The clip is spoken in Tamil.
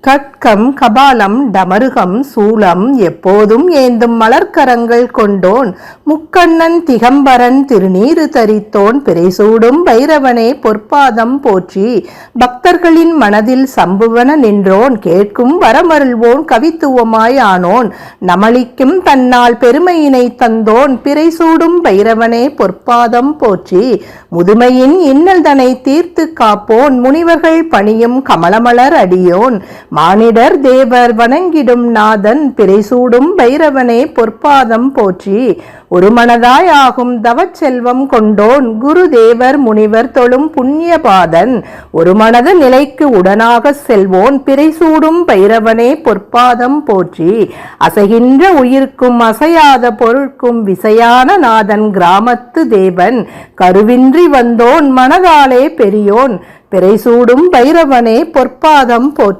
கட்கம் கபாலம் டமருகம் சூலம் எப்போதும் ஏந்தும் மலர்க்கரங்கள் கொண்டோன் முக்கண்ணன் திகம்பரன் திருநீறு தரித்தோன் பிறைசூடும் பைரவனே பொற்பாதம் போற்றி பக்தர்களின் மனதில் சம்புவன நின்றோன் கேட்கும் வரமருள்வோன் கவித்துவமாய் ஆனோன் நமளிக்கும் தன்னால் பெருமையினை தந்தோன் பிறைசூடும் பைரவனே பொற்பாதம் போற்றி முதுமையின் இன்னல்தனை தீர்த்து காப்போன் முனிவர்கள் பணியும் கமலமலர் அடியோன் மானிடர் தேவர் வணங்கிடும் நாதன் பிறைசூடும் பைரவனே பொற்பாதம் போற்றி ஒரு மனதாய் ஆகும் தவச்செல்வம் கொண்டோன் குரு தேவர் முனிவர் தொழும் புண்ணியபாதன் ஒரு மனத நிலைக்கு உடனாக செல்வோன் பிறைசூடும் பைரவனே பொற்பாதம் போற்றி அசைகின்ற உயிர்க்கும் அசையாத பொருட்கும் விசையான நாதன் கிராமத்து தேவன் கருவின்றி வந்தோன் மனதாலே பெரியோன் பிறைசூடும் பைரவனே பொற்பாதம் போற்றி.